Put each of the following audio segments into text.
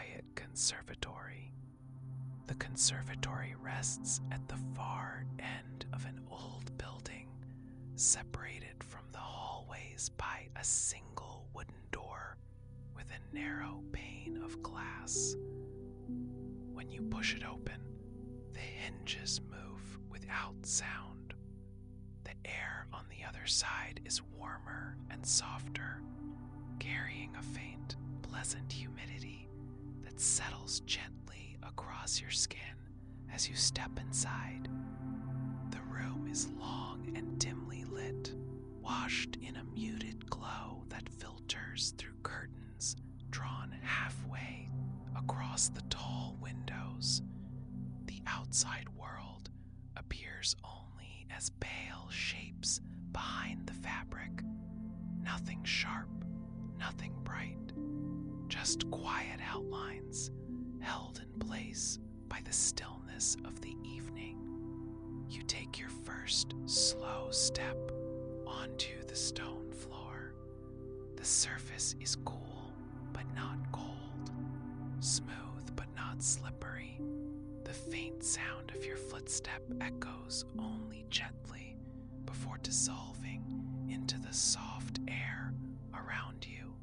Quiet Conservatory. The conservatory rests at the far end of an old building, separated from the hallways by a single wooden door with a narrow pane of glass. When you push it open, the hinges move without sound. The air on the other side is warmer and softer, carrying a faint, pleasant humidity that settles gently across your skin as you step inside. The room is long and dimly lit, washed in a muted glow that filters through curtains drawn halfway across the tall windows. The outside world appears only as pale shapes behind the fabric. Nothing sharp, nothing bright, just quiet outlines held in place by the stillness of the evening. You take your first slow step onto the stone floor. The surface is cool but not cold, smooth but not slippery. The faint sound of your footstep echoes only gently before dissolving into the soft air around you.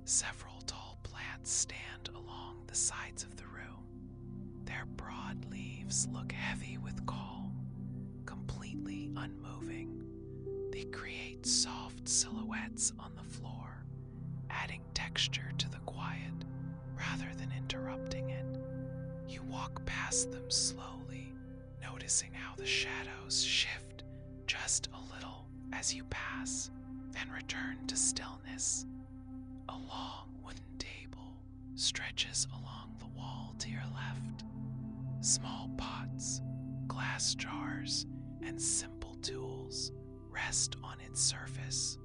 Several tall plants stand along the sides of the room. Their broad leaves look heavy with calm, completely unmoving. They create soft silhouettes on the floor, adding texture to the quiet rather than interrupting it. You walk past them slowly, noticing how the shadows shift just a little as you pass, then return to stillness. A long wooden table stretches along the wall to your left. Small pots, glass jars, and simple tools rest on its surface.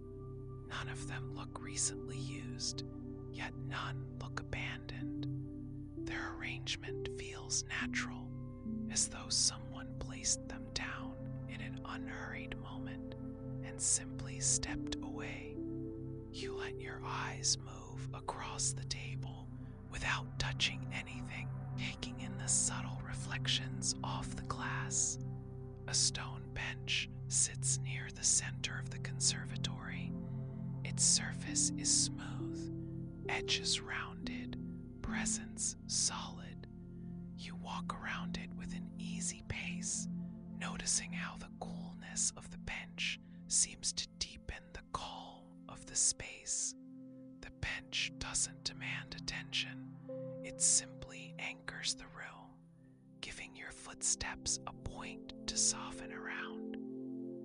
None of them look recently used, yet none look abandoned. Their arrangement feels natural, as though someone placed them down in an unhurried moment and simply stepped away. You let your eyes move across the table without touching anything, taking in the subtle reflections off the glass. A stone bench sits near the center of the conservatory. Its surface is smooth, edges rounded, presence solid. You walk around it with an easy pace, noticing how the coolness of the bench seems to deepen the calm of the space. The bench doesn't demand attention. It simply anchors the room, giving your footsteps a point to soften around.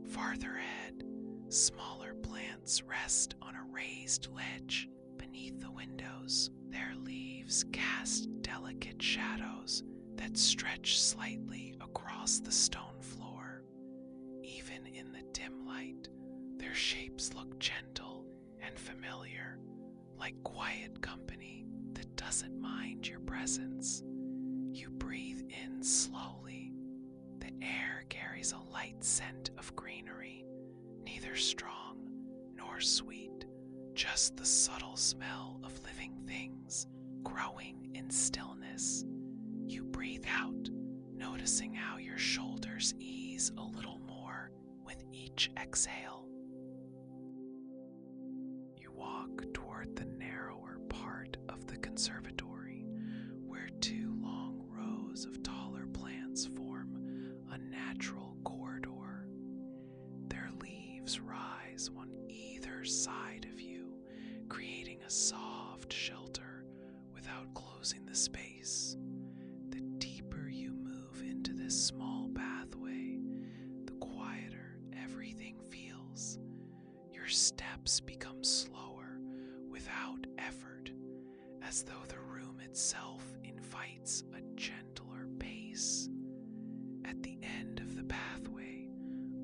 Farther ahead, smaller plants rest on a raised ledge beneath the windows. Their leaves cast delicate shadows that stretch slightly across the stone floor. Even in the dim light, their shapes look gentle and familiar, like quiet company that doesn't mind your presence. You breathe in slowly. The air carries a light scent of greenery, neither strong nor sweet, just the subtle smell of living things growing in stillness. You breathe out, noticing how your shoulders ease a little more with each exhale. You walk toward the narrower part of the conservatory, where two long rows of taller plants form a natural corridor. Their leaves rise on either side of you, creating a soft shelter without closing the space. The deeper you move into this small pathway, the quieter everything feels. Your steps become slower without effort, as though the room itself invites a gentler pace. At the end of the pathway,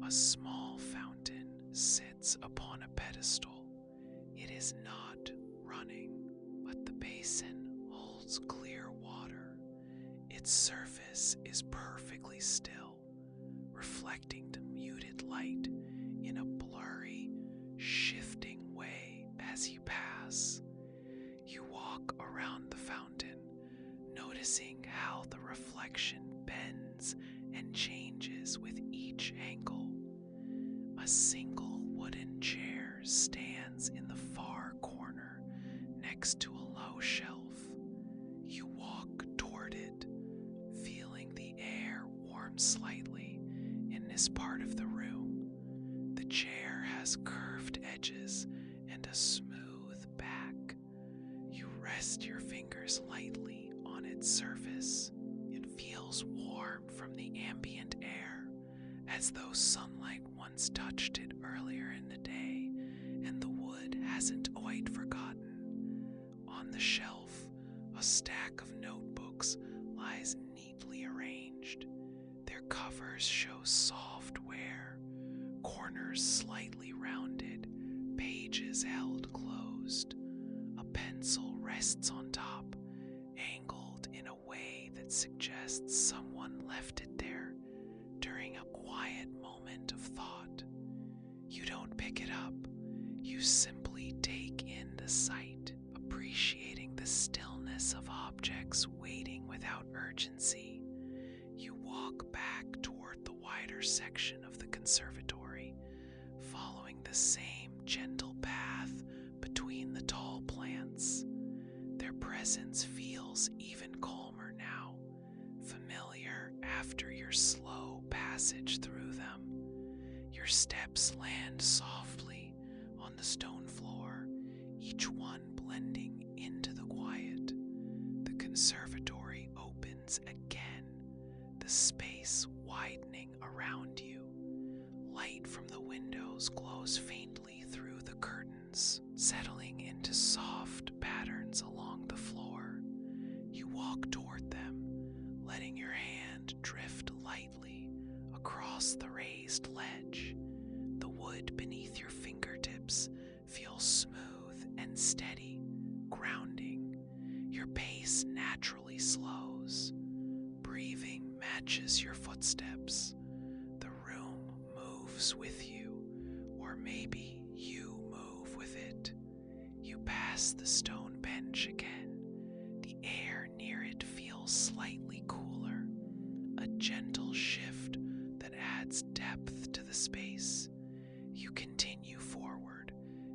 a small fountain sits upon a pedestal. It is not running, but the basin holds clear water. Its surface is perfectly still, reflecting the muted light in a blurry, shifting way as you pass. You walk around the fountain, noticing how the reflection bends and changes with each angle. A single wooden chair stands in the far corner next to a low shelf. You walk toward it, feeling the air warm slightly in this part of the room. The chair has curved edges and a smooth back. You rest your fingers lightly on its surface. It feels warm from the ambient air, as though sunlight once touched it earlier in the day, and the wood hasn't quite forgotten. On the shelf, a stack of notebooks lies neatly arranged. Their covers show soft wear, corners slightly rounded, pages held closed. A pencil rests on top, angled in a way that suggests someone left it there during a quiet moment of thought. You don't pick it up. You simply take in the sight, appreciating the stillness of objects waiting without urgency. You walk back toward the wider section of the conservatory, following the same gentle path between the tall plants. Their presence feels even calmer now, familiar after your slow passage through them. Your steps land softly on the stone floor, each one blending into the quiet. The conservatory opens again, the space widening around you. Light from the windows glows faintly through the curtains, settling into soft patterns along the floor. You walk toward them, letting your hand drift lightly across the raised ledge. The wood beneath your fingertips feels smooth and steady, grounding. Your pace naturally slows. Breathing matches your footsteps. The room moves with you, or maybe you move with it. You pass the stone bench again. The air near it feels slightly cooler, a gentle shift that adds depth to the space. You continue forward,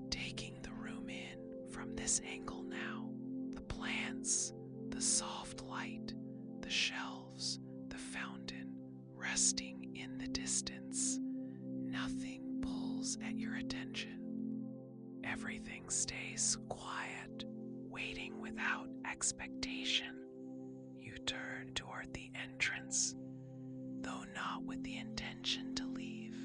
taking the room in from this angle now. The plants, the soft light, the shelves, the fountain, resting in the distance. Nothing pulls at your attention. Everything stays quiet, waiting without expectation. You turn toward the entrance, though not with the intention to leave.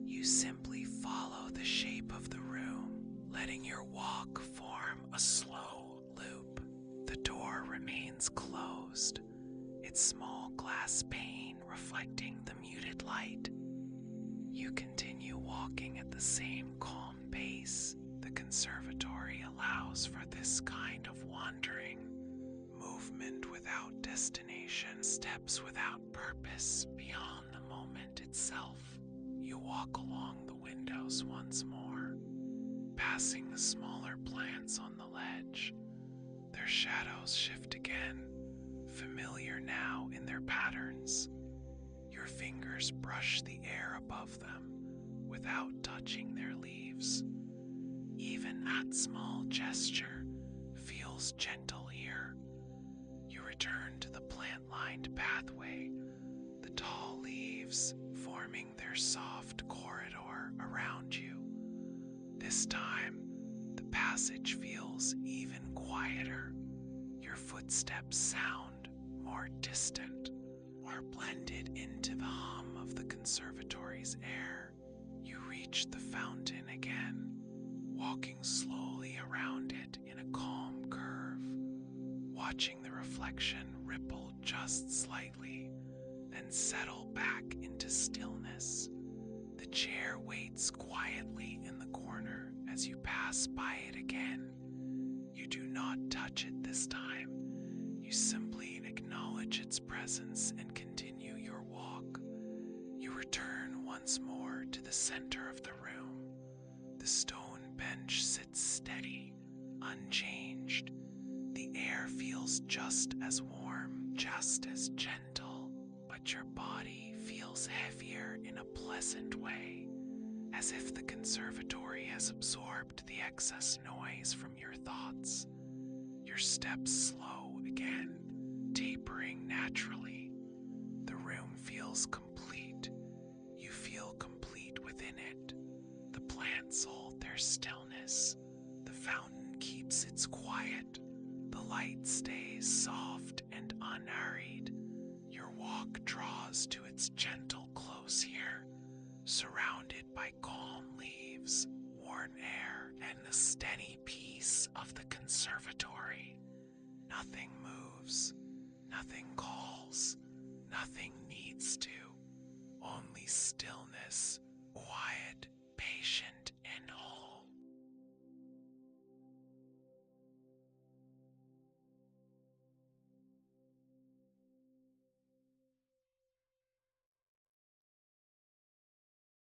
You simply follow the shape of the room, letting your walk form a slow loop. The door remains closed, its small glass pane reflecting the muted light. You continue walking at the same calm pace. The conservatory allows for this kind of wandering, movement without destination, steps without purpose beyond the moment itself. You walk along the windows once more, passing the smaller plants on the ledge. Their shadows shift again, familiar now in their patterns. Your fingers brush the air above them without touching their leaves. Even that small gesture feels gentle here. You return to the plant-lined pathway, the tall leaves forming their soft corridor around you. This time, the passage feels even quieter. Your footsteps sound more distant, more blended into the hum of the conservatory's air. You reach the fountain again, walking slowly around it in a calm curve, watching the reflection ripple just slightly, then settle back into stillness. The chair waits quietly in the corner as you pass by it again. You do not touch it this time. You simply acknowledge its presence and continue your walk. You return once more to the center of the room. The stone bench sits steady, unchanged. The air feels just as warm just as gentle, but your body feels heavier in a pleasant way, as if the conservatory has absorbed the excess noise from your thoughts. Your steps slow again, tapering naturally. The room feels complete. You feel complete within it. The plants hold their stillness. The fountain keeps its quiet. The light stays soft and unhurried. Your walk draws to its gentle close here, surrounded by calm leaves, warm air, and the steady peace of the conservatory. Nothing moves, nothing calls, nothing needs to. Only stillness